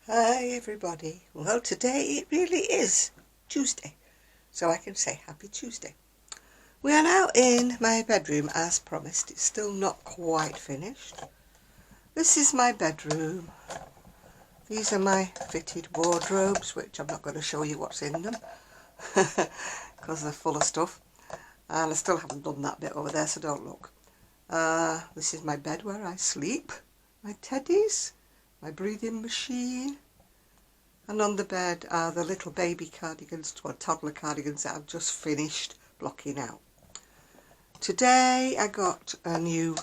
Hi everybody. Well, today it really is Tuesday, so I can say happy Tuesday. We are now in my bedroom as promised. It's still not quite finished. This is my bedroom. These are my fitted wardrobes, which I'm not going to show you what's in them because they're full of stuff, and I still haven't done that bit over there, so don't look. This is my bed where I sleep, my teddies, my breathing machine, and on the bed are the little baby cardigans, or toddler cardigans that I've just finished blocking out. Today I got a new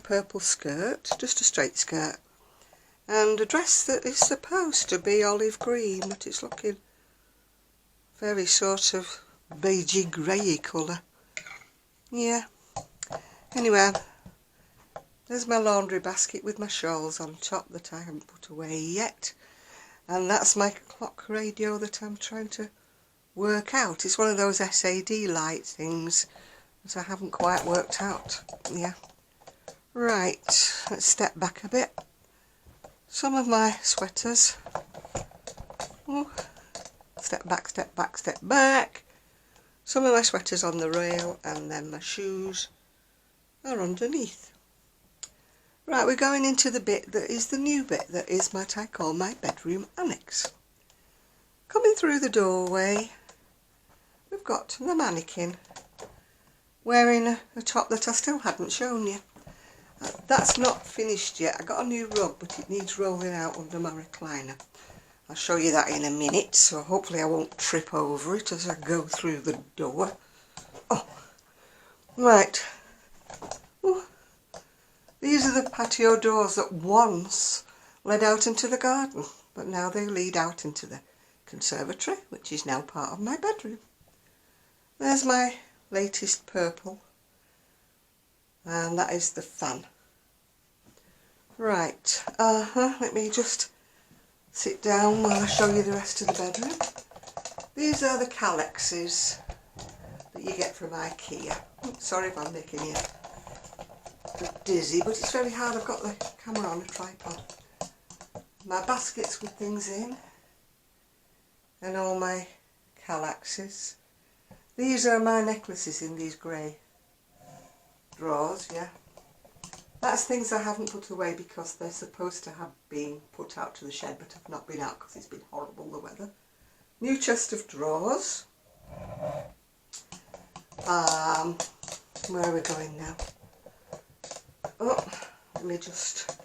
purple skirt, just a straight skirt, and a dress that is supposed to be olive green, but it's looking very sort of beigey grey colour. Yeah. Anyway, there's my laundry basket with my shawls on top that I haven't put away yet. And that's my clock radio that I'm trying to work out. It's one of those SAD light things that I haven't quite worked out. Yeah. Right, let's step back a bit. Some of my sweaters. Oh, step back, step back, step back. Some of my sweaters on the rail, and then my shoes are underneath. Right, we're going into the bit that is the new bit, that is what I call my bedroom annex. Coming through the doorway, we've got the mannequin wearing a top that I still hadn't shown you. That's not finished yet. I got a new rug, but it needs rolling out under my recliner. I'll show you that in a minute, so hopefully I won't trip over it as I go through the door. Oh, right. Ooh. These are the patio doors that once led out into the garden, but now they lead out into the conservatory, which is now part of my bedroom. There's my latest purple, and that is the fan. Right, let me just sit down while I show you the rest of the bedroom. These are the calexes that you get from IKEA. Sorry if I'm making you dizzy, but it's very hard. I've got the camera on a tripod. My baskets with things in, and all my calexes. These are my necklaces in these grey drawers, yeah. That's things I haven't put away because they're supposed to have been put out to the shed, but have not been out because it's been horrible, the weather. New chest of drawers. Where are we going now? Oh, let me just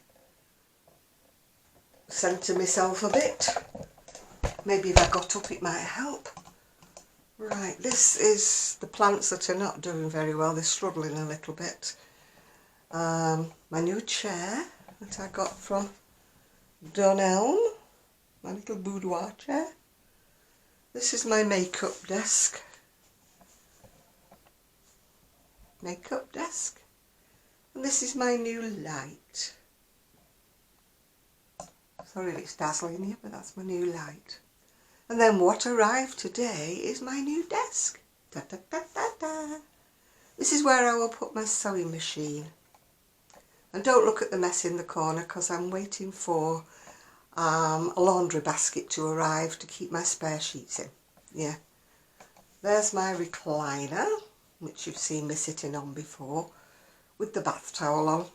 centre myself a bit. Maybe if I got up it might help. Right, this is the plants that are not doing very well. They're struggling a little bit. My new chair that I got from Dunhelm, my little boudoir chair. This is my makeup desk. And this is my new light. Sorry if it's dazzling you, but that's my new light. And then what arrived today is my new desk. Da, da, da, da, da. This is where I will put my sewing machine. And don't look at the mess in the corner because I'm waiting for a laundry basket to arrive to keep my spare sheets in. Yeah. There's my recliner, which you've seen me sitting on before, with the bath towel on.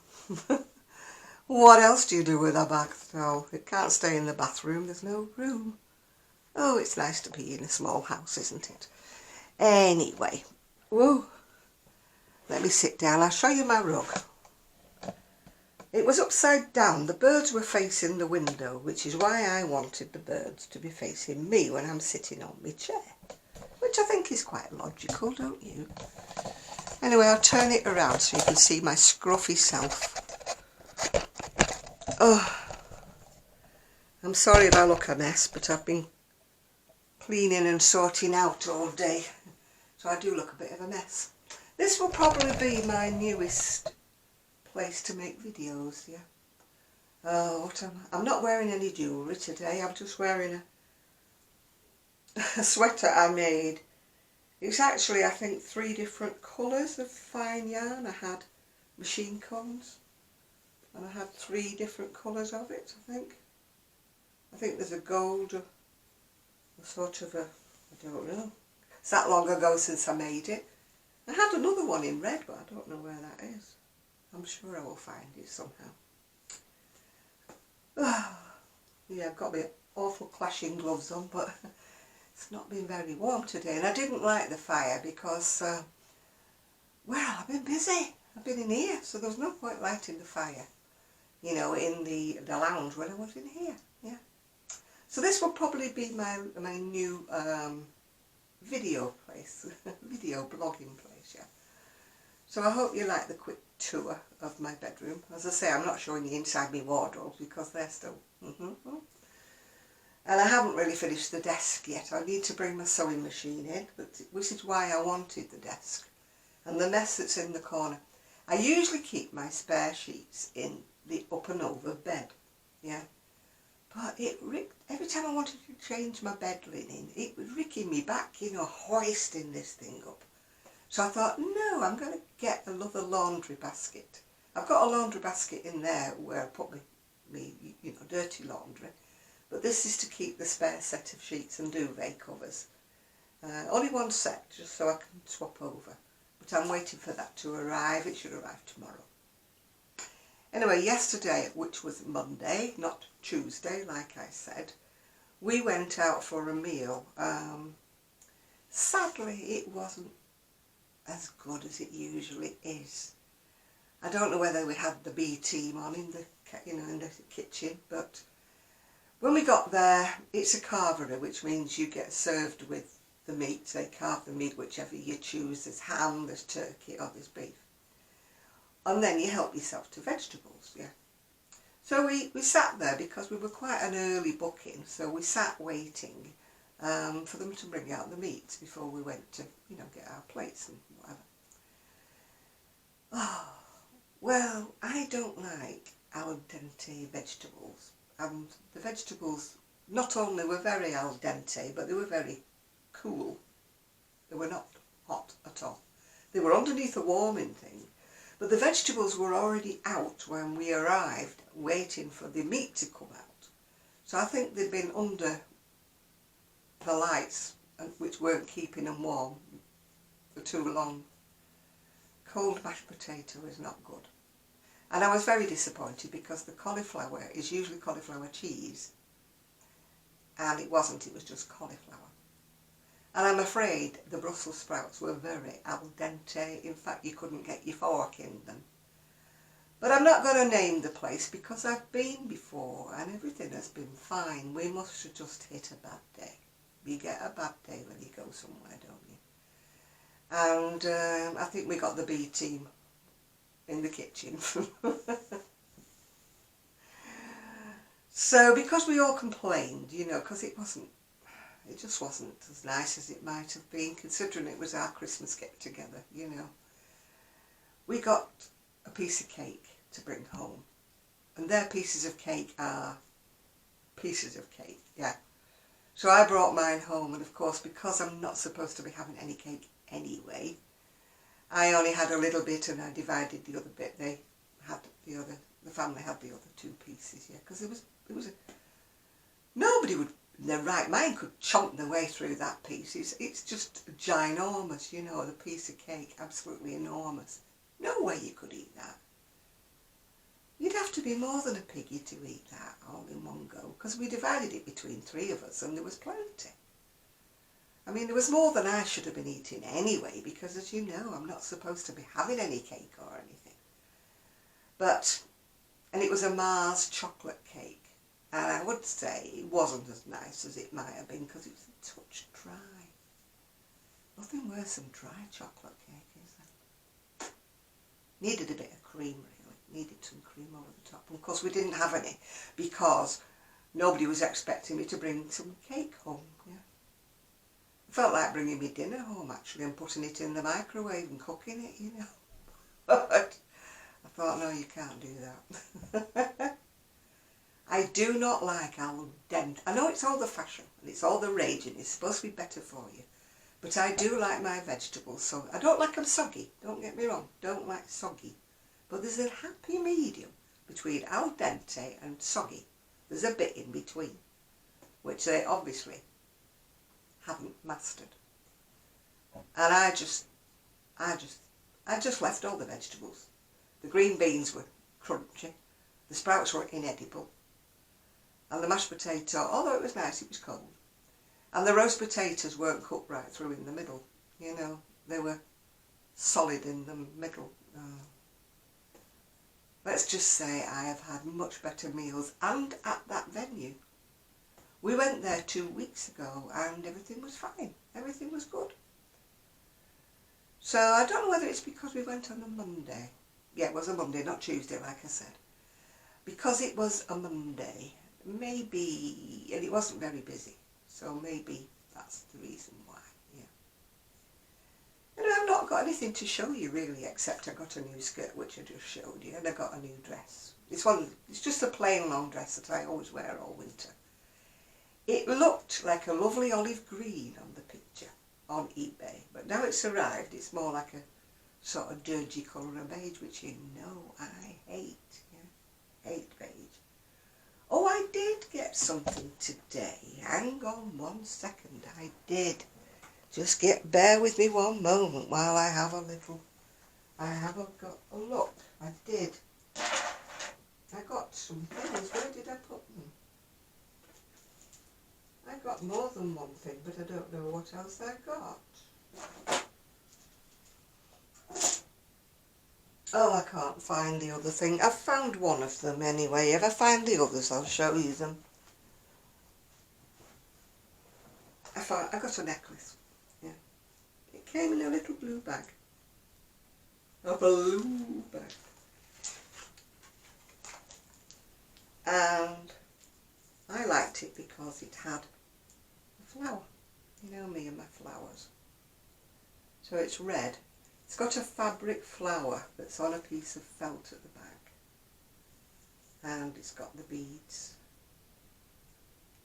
What else do you do with a bath towel? It can't stay in the bathroom, there's no room. Oh, it's nice to be in a small house, isn't it? Anyway, whoa, let me sit down, I'll show you my rug. It was upside down, the birds were facing the window, which is why I wanted the birds to be facing me when I'm sitting on my chair. Which I think is quite logical, don't you? Anyway, I'll turn it around so you can see my scruffy self. Oh, I'm sorry if I look a mess, but I've been cleaning and sorting out all day, so I do look a bit of a mess. This will probably be my newest place to make videos, yeah. Oh, I'm not wearing any jewellery today, I'm just wearing a sweater I made. It's actually, I think, 3 different colours of fine yarn. I had machine combs, and I had 3 different colours of it, I think. I think there's a gold, a sort of a, I don't know. It's that long ago since I made it. I had another one in red, but I don't know where that is. I'm sure I will find it somehow. Yeah, I've got my awful clashing gloves on, but it's not been very warm today. And I didn't light the fire because, well, I've been busy. I've been in here, so there was no point lighting the fire, you know, in the lounge when I was in here. Yeah. So this will probably be my new video place, video blogging place, yeah. So I hope you like the quick tour of my bedroom. As I say, I'm not showing you inside my wardrobes because they're still... And I haven't really finished the desk yet. I need to bring my sewing machine in, which is why I wanted the desk. And the mess that's in the corner. I usually keep my spare sheets in the up and over bed, yeah. But every time I wanted to change my bed linen, it was ricking me back, you know, hoisting this thing up. So I thought, no, I'm going to get another laundry basket. I've got a laundry basket in there where I put me you know, dirty laundry. But this is to keep the spare set of sheets and duvet covers. Only one set, just so I can swap over. But I'm waiting for that to arrive. It should arrive tomorrow. Anyway, yesterday, which was Monday, not Tuesday, like I said, we went out for a meal. Sadly, it wasn't as good as it usually is. I don't know whether we had the B team on in the, you know, in the kitchen, but when we got there, it's a carvery, which means you get served with the meat. They carve the meat, whichever you choose. There's ham, there's turkey, or there's beef. And then you help yourself to vegetables, yeah. So we sat there because we were quite an early booking, so we sat waiting for them to bring out the meat before we went to, you know, get our plates and whatever. Oh, well, I don't like al dente vegetables. And the vegetables not only were very al dente, but they were very cool. They were not hot at all. They were underneath a warming thing. But the vegetables were already out when we arrived, waiting for the meat to come out. So I think they'd been under the lights, which weren't keeping them warm for too long. Cold mashed potato is not good. And I was very disappointed because the cauliflower is usually cauliflower cheese. And it wasn't, it was just cauliflower. And I'm afraid the Brussels sprouts were very al dente. In fact, you couldn't get your fork in them. But I'm not going to name the place because I've been before and everything has been fine. We must have just hit a bad day. You get a bad day when you go somewhere, don't you? And I think we got the B team in the kitchen. So because we all complained, you know, because it just wasn't as nice as it might have been, considering it was our Christmas get-together, you know. We got a piece of cake to bring home. And their pieces of cake are pieces of cake, yeah. So I brought mine home, and of course, because I'm not supposed to be having any cake anyway, I only had a little bit and I divided the other bit. They had the family had the other 2 pieces, yeah, because it was nobody would in their right mind could chomp their way through that piece. It's just ginormous, you know, the piece of cake, absolutely enormous. No way you could eat that. You'd have to be more than a piggy to eat that all in one go, because we divided it between 3 of us and there was plenty. I mean, there was more than I should have been eating anyway, because as you know, I'm not supposed to be having any cake or anything. But, and it was a Mars chocolate cake. And I would say it wasn't as nice as it might have been because it was a touch dry. Nothing worse than dry chocolate cake, is there? Needed a bit of cream, really. Needed some cream over the top. And of course we didn't have any because nobody was expecting me to bring some cake home. Yeah. It felt like bringing me dinner home actually and putting it in the microwave and cooking it, you know. But I thought, no, you can't do that. I do not like al dente. I know it's all the fashion and it's all the rage and it's supposed to be better for you. But I do like my vegetables, so I don't like them soggy. Don't get me wrong, don't like soggy. But there's a happy medium between al dente and soggy. There's a bit in between, which they obviously haven't mastered. And I just left all the vegetables. The green beans were crunchy, the sprouts were inedible, and the mashed potato, although it was nice, it was cold. And the roast potatoes weren't cooked right through in the middle, you know, they were solid in the middle. Let's just say I have had much better meals, and at that venue. We went there 2 weeks ago and everything was fine, everything was good. So I don't know whether it's because we went on a Monday. Yeah, it was a Monday, not Tuesday, like I said. Because it was a Monday, maybe, and it wasn't very busy, so maybe that's the reason why, yeah. And I've not got anything to show you really, except I got a new skirt, which I just showed you, and I got a new dress. It's just a plain long dress that I always wear all winter. It looked like a lovely olive green on the picture on eBay, but now it's arrived, it's more like a sort of dirty colour of beige, which you know I hate. Yeah, hate beige. Oh, I did get something today. Hang on 1 second, I did. Just bear with me one moment while I have a look. I did. I got some things. Where did I put them? I got more than one thing, but I don't know what else I got. Oh, I can't find the other thing. I've found one of them anyway. If I find the others, I'll show you them. I got a necklace. Yeah. It came in a little blue bag. A blue bag. And I liked it because it had a flower. You know me and my flowers. So it's red. It's got a fabric flower that's on a piece of felt at the back. And it's got the beads.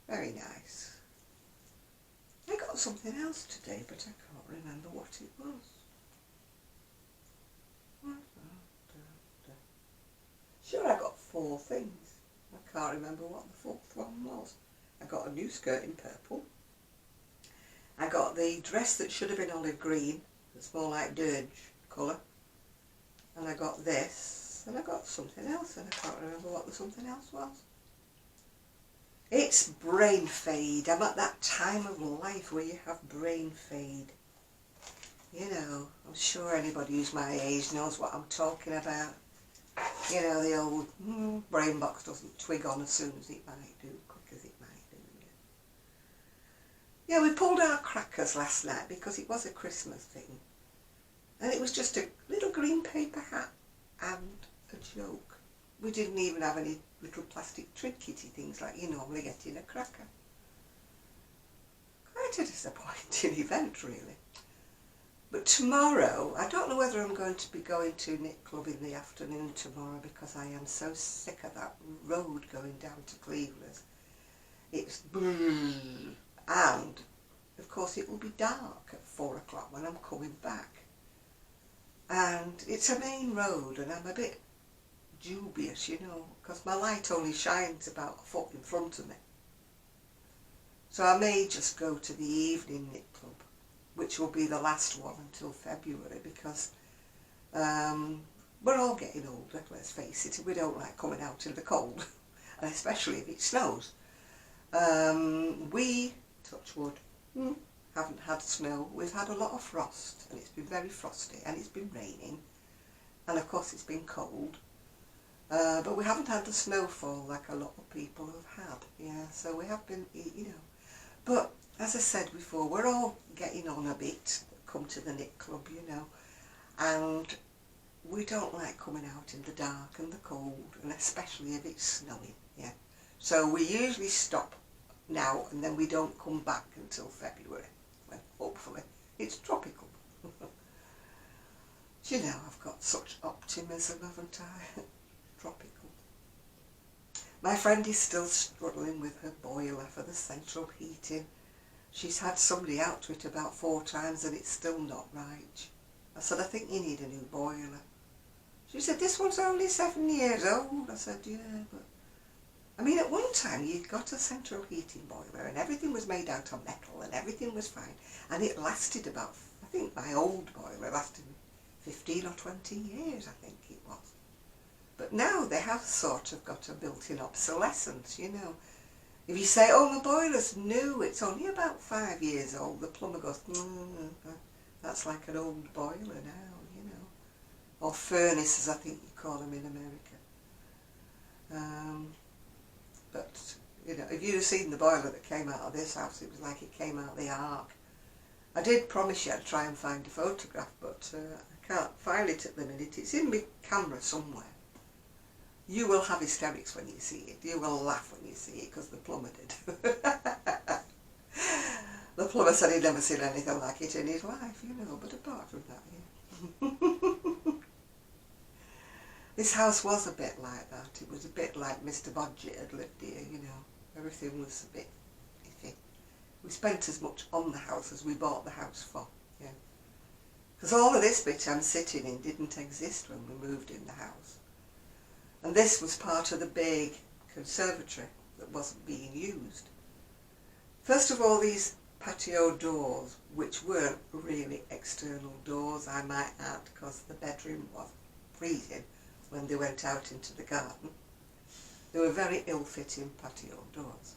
Very nice. I got something else today, but I can't remember what it was. Sure, I got 4 things. I can't remember what the 4th one was. I got a new skirt in purple. I got the dress that should have been olive green. It's more like dirge colour. And I got this. And I got something else, and I can't remember what the something else was. It's brain fade. I'm at that time of life where you have brain fade. You know, I'm sure anybody who's my age knows what I'm talking about. You know, the old brain box doesn't twig on as soon as it might do, quick as it might do. Yeah, we pulled our crackers last night because it was a Christmas thing. And it was just a little green paper hat and a joke. We didn't even have any little plastic trinkety things like you normally get in a cracker. Quite a disappointing event, really. But tomorrow, I don't know whether I'm going to be going to knit club in the afternoon tomorrow because I am so sick of that road going down to Cleveland. It's and of course it will be dark at 4 o'clock when I'm coming back. And it's a main road and I'm a bit dubious, you know, because my light only shines about a foot in front of me. So I may just go to the evening knit club, which will be the last one until February, because we're all getting older, let's face it, and we don't like coming out in the cold, and especially if it snows. We, touch wood, haven't had snow. We've had a lot of frost, and it's been very frosty, and it's been raining, and of course it's been cold. But we haven't had the snowfall like a lot of people have had, yeah, so we have been, you know. But as I said before, we're all getting on a bit, come to the knit club, you know, and we don't like coming out in the dark and the cold, and especially if it's snowing, yeah. So we usually stop now, and then we don't come back until February, when hopefully it's tropical. Do you know, I've got such optimism, haven't I? Tropical. My friend is still struggling with her boiler for the central heating. She's had somebody out to it about 4 times and it's still not right. I said, I think you need a new boiler. She said, this one's only 7 years old. I said, yeah, but... I mean, at one time you'd got a central heating boiler and everything was made out of metal and everything was fine. And it lasted about, I think my old boiler lasted 15 or 20 years, I think it was. But now they have sort of got a built-in obsolescence, you know. If you say, oh, my boiler's new, it's only about 5 years old, the plumber goes, that's like an old boiler now, you know. Or furnaces, I think you call them in America. But, you know, if you'd have seen the boiler that came out of this house, it was like it came out of the ark. I did promise you I'd try and find a photograph, but I can't find it at the minute. It's in my camera somewhere. You will have hysterics when you see it. You will laugh when you see it, because the plumber did. The plumber said he'd never seen anything like it in his life, you know, but apart from that, yeah. This house was a bit like that. It was a bit like Mr. Bodgett had lived here, you know. Everything was a bit iffy. We spent as much on the house as we bought the house for, yeah. Because all of this bit I'm sitting in didn't exist when we moved in the house. And this was part of the big conservatory that wasn't being used. First of all, these patio doors, which weren't really external doors, I might add, because the bedroom was freezing when they went out into the garden. They were very ill-fitting patio doors.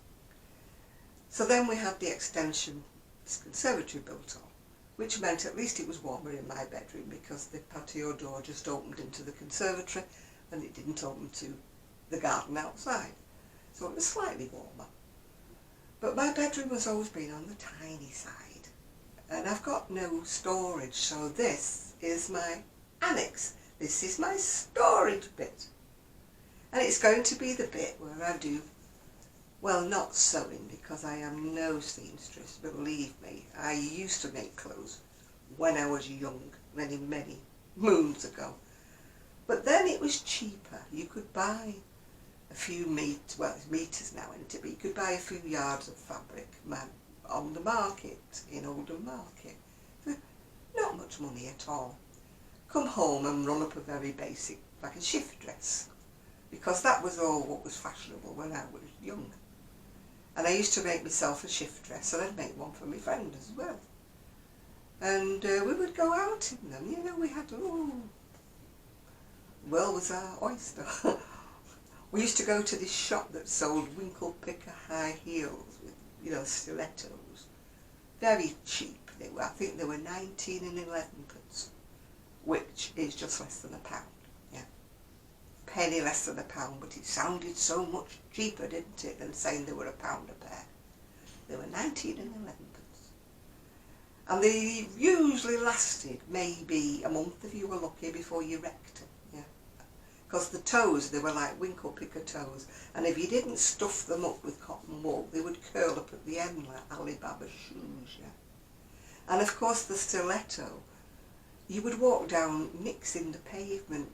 So then we had the extension conservatory built on, which meant at least it was warmer in my bedroom because the patio door just opened into the conservatory and it didn't open to the garden outside. So it was slightly warmer. But my bedroom has always been on the tiny side. And I've got no storage, so this is my annex. This is my storage bit. And it's going to be the bit where I do, well, not sewing, because I am no seamstress, believe me. I used to make clothes when I was young, many, many moons ago. But then it was cheaper. You could buy a few meters, well, it's meters now, isn't it? But you could buy a few yards of fabric on the market, in Oldham Market, for not much money at all. Come home and run up a very basic, like a shift dress, because that was all what was fashionable when I was young. And I used to make myself a shift dress, and I'd make one for my friend as well. And we would go out in them, you know, we had, well was our oyster. We used to go to this shop that sold winkle picker high heels with, you know, stilettos. Very cheap they were. I think they were 19 and 11 pence, which is just less than £1, yeah. Penny less than £1, but it sounded so much cheaper, didn't it, than saying they were £1 a pair. They were 19 and 11 pence. And they usually lasted maybe a month if you were lucky before you wrecked them, yeah. Because the toes, they were like winkle picker toes, and if you didn't stuff them up with cotton wool, they would curl up at the end like Alibaba's shoes, yeah. And of course the stiletto, you would walk down nicks in the pavement,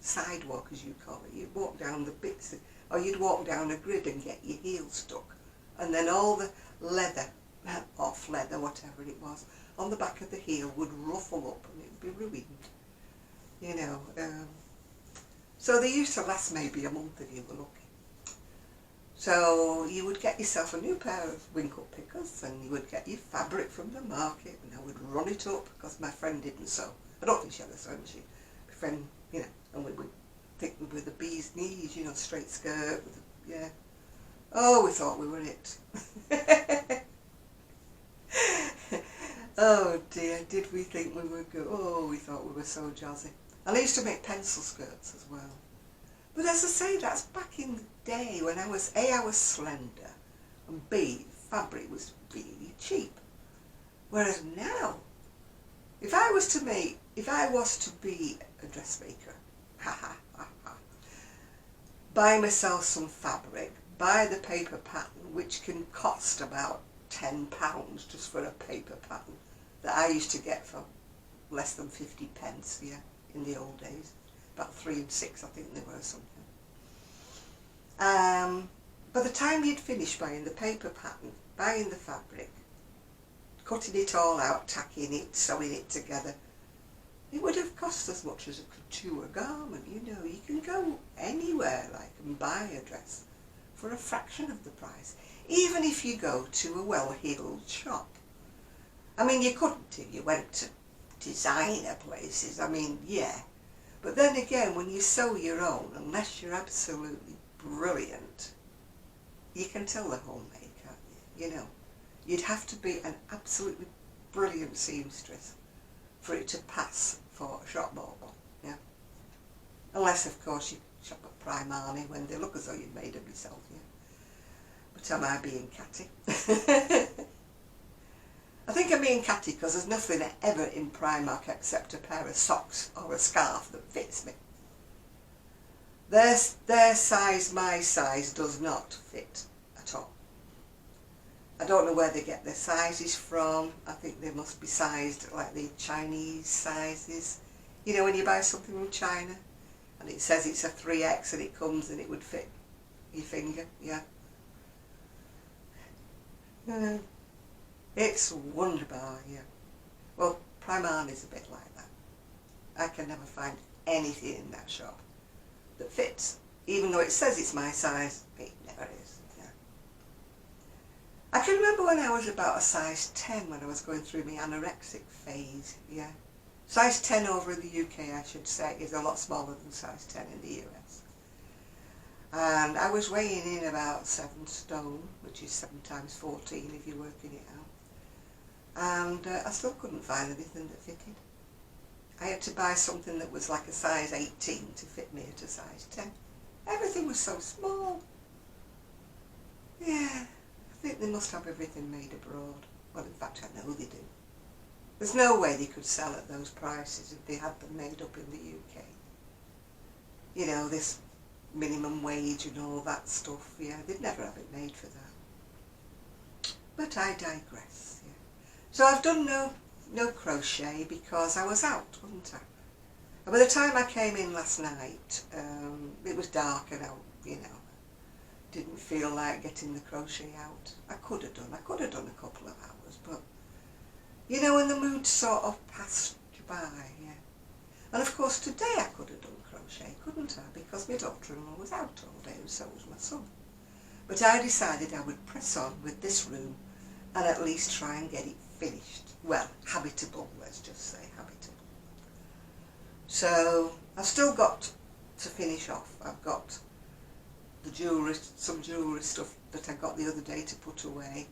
sidewalk as you call it. You'd walk down the bits, or you'd walk down a grid and get your heel stuck. And then all the leather, off leather, whatever it was, on the back of the heel would ruffle up and it would be ruined. You know, so they used to last maybe a month if you were lucky. So you would get yourself a new pair of winkle pickers and you would get your fabric from the market and I would run it up because my friend didn't sew. I don't think she had a sewing machine. My friend, you know, and we would think with the bee's knees, you know, straight skirt, with the, yeah. Oh, we thought we were it. Oh dear, did we think we were good? Oh, we thought we were so jazzy. And I used to make pencil skirts as well. But as I say, that's back in the day when I was, A, I was slender, and B, fabric was really cheap. Whereas now, if I was to be a dressmaker, buy myself some fabric, buy the paper pattern, which can cost about £10 just for a paper pattern that I used to get for less than 50 pence, yeah, in the old days. About 3 and 6, I think they were, something. By the time you'd finished buying the paper pattern, buying the fabric, cutting it all out, tacking it, sewing it together, it would have cost as much as a couture garment, you know. You can go anywhere, like, and buy a dress for a fraction of the price, even if you go to a well-heeled shop. I mean, you couldn't if you went to designer places, I mean, yeah. But then again, when you sew your own, unless you're absolutely brilliant, you can tell they're homemade, can't you? You know, you'd have to be an absolutely brilliant seamstress for it to pass for a shop bauble, yeah. Unless, of course, you shop at Primarni when they look as though you've made them yourself, yeah. But am I being catty? I think I'm being catty because there's nothing ever in Primark except a pair of socks or a scarf that fits me. Their size, my size, does not fit at all. I don't know where they get their sizes from. I think they must be sized like the Chinese sizes. You know, when you buy something from China and it says it's a 3X and it comes and it would fit your finger, yeah. It's wonderbar, yeah. Well, Primarni's a bit like that. I can never find anything in that shop that fits. Even though it says it's my size, it never is, yeah. I can remember when I was about a size 10 when I was going through my anorexic phase, yeah. Size 10 over in the UK, I should say, is a lot smaller than size 10 in the US. And I was weighing in about 7 stone, which is 7 times 14 if you're working it out. And I still couldn't find anything that fitted. I had to buy something that was like a size 18 to fit me at a size 10. Everything was so small. Yeah, I think they must have everything made abroad. Well, in fact, I know they do. There's no way they could sell at those prices if they had them made up in the UK. You know, this minimum wage and all that stuff, yeah, they'd never have it made for that. But I digress, yeah. So I've done no crochet because I was out, wasn't I? And by the time I came in last night, it was dark and out, you know, didn't feel like getting the crochet out. I could have done a couple of hours, but, you know, when the mood sort of passed you by, yeah. And of course today I could have done crochet, couldn't I? Because my daughter-in-law was out all day and so was my son. But I decided I would press on with this room and at least try and get it finished. Well, habitable, let's just say habitable. So I've still got to finish off. I've got the jewellery, some jewellery stuff that I got the other day to put away.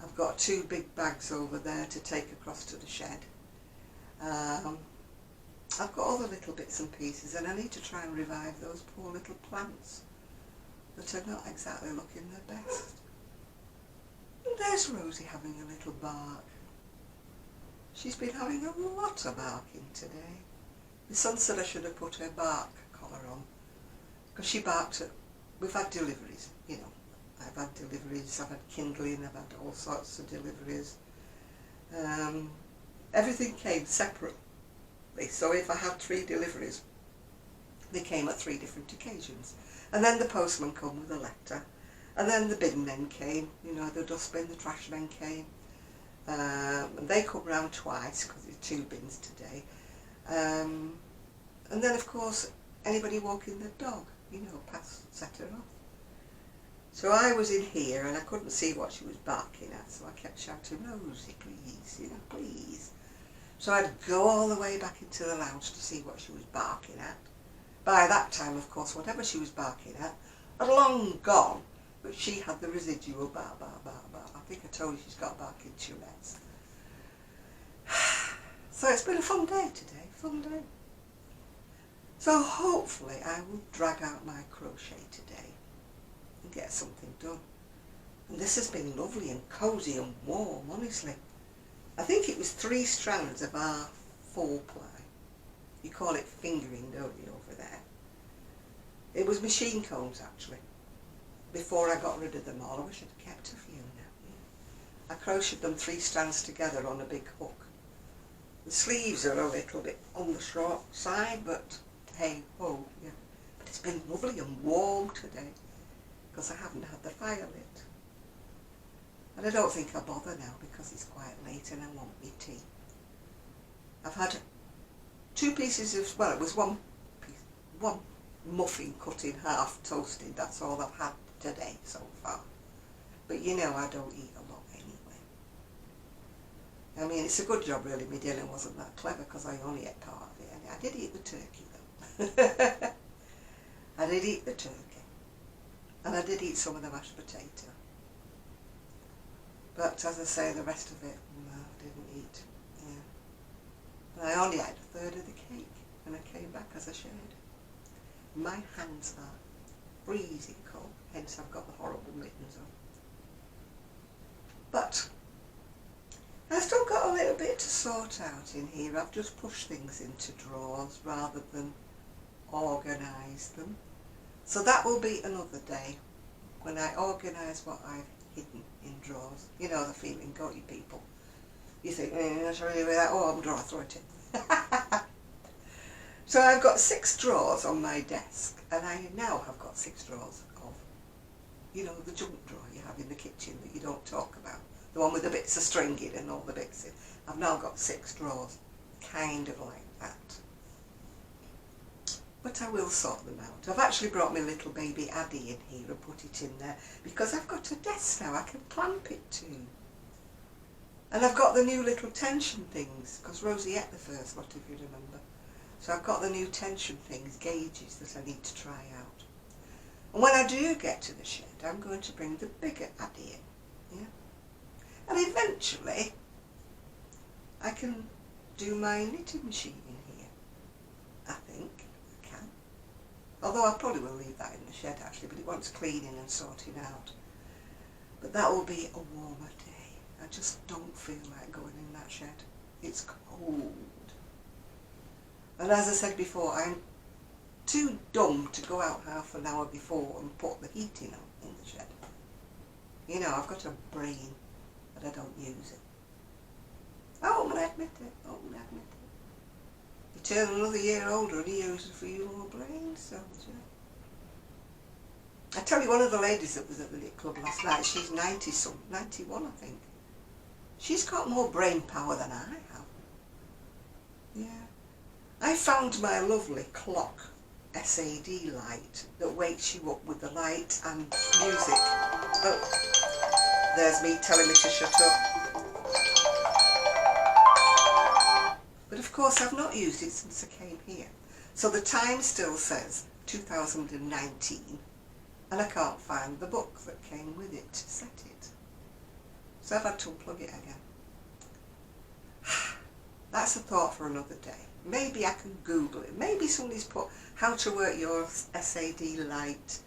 I've got 2 big bags over there to take across to the shed. I've got other little bits and pieces and I need to try and revive those poor little plants that are not exactly looking their best. And there's Rosie having a little bark. She's been having a lot of barking today. My son said I should have put her bark collar on because she barked at, we've had deliveries, you know. I've had deliveries, I've had kindling, I've had all sorts of deliveries. Everything came separately. So if I had 3 deliveries, they came at 3 different occasions. And then the postman came with a letter. And then the bin men came, you know, the dustbin, the trash men came. And they come round twice because there's 2 bins today. And then of course anybody walking their dog, you know, set her off. So I was in here and I couldn't see what she was barking at, so I kept shouting, Rosie, please, you know, please. So I'd go all the way back into the lounge to see what she was barking at. By that time, of course, whatever she was barking at had long gone, but she had the residual bar, bar, bar, bar. I think I told you she's got barking Tourette's. So it's been a fun day today, fun day. So hopefully I will drag out my crochet today and get something done. And this has been lovely and cosy and warm, honestly. I think it was 3 strands of our 4-ply. You call it fingering, don't you, over there? It was machine combs, actually. Before I got rid of them all, I wish I'd kept a few now. Yeah. I crocheted them 3 strands together on a big hook. The sleeves are a little bit on the short side, but hey ho, yeah. But it's been lovely and warm today because I haven't had the fire lit. And I don't think I'll bother now because it's quite late and I want me tea. I've had 2 pieces of, well, it was one muffin cut in half, toasted. That's all I've had today so far. But you know I don't eat a lot anyway. I mean, it's a good job really my dinner wasn't that clever, because I only ate part of it. And I did eat the turkey though. I did eat the turkey. And I did eat some of the mashed potato. But as I say, the rest of it, no, I didn't eat. Yeah. But I only ate a third of the cake and I came back as I shared. My hands are freezing cold, hence I've got the horrible mittens on. But I've still got a little bit to sort out in here. I've just pushed things into drawers rather than organise them. So that will be another day when I organise what I've hidden in drawers. You know the feeling, don't you people? You think, that's really that, oh, I'm drawer, throw it in. So I've got 6 drawers on my desk, and I now have got 6 drawers of, you know, the junk drawer you have in the kitchen that you don't talk about. The one with the bits of string in and all the bits in. I've now got 6 drawers, kind of like that. But I will sort them out. I've actually brought my little baby Addie in here and put it in there because I've got a desk now I can clamp it to. And I've got the new little tension things, because Rosie ate the first lot, if you remember. So I've got the new tension things, gauges that I need to try out. And when I do get to the shed, I'm going to bring the bigger Addie in. Yeah? And eventually, I can do my knitting machine in here. I think I can. Although I probably will leave that in the shed actually, but it wants cleaning and sorting out. But that will be a warmer day. I just don't feel like going in that shed. It's cold. And as I said before, I'm too dumb to go out half an hour before and put the heating on in the shed. You know, I've got a brain, but I don't use it. Oh, I'm going to admit it. Oh, I'm going to admit it. You turn another year older and you use a few more brains, don't you? I tell you, one of the ladies that was at the knit club last night, she's 90-something, 91 I think. She's got more brain power than I have. Yeah. I found my lovely clock SAD light that wakes you up with the light and music. Oh, there's me telling me to shut up. But of course I've not used it since I came here. So the time still says 2019 and I can't find the book that came with it to set it. So I've had to unplug it again. That's a thought for another day. Maybe I can Google it. Maybe somebody's put how to work your SAD light.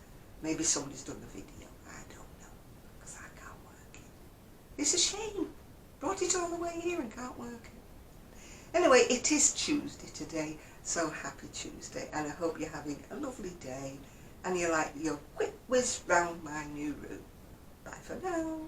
Maybe somebody's done the video. I don't know, because I can't work it. It's a shame. Brought it all the way here and can't work it. Anyway, it is Tuesday today, so happy Tuesday, and I hope you're having a lovely day and you like your quick whiz round my new room. Bye for now.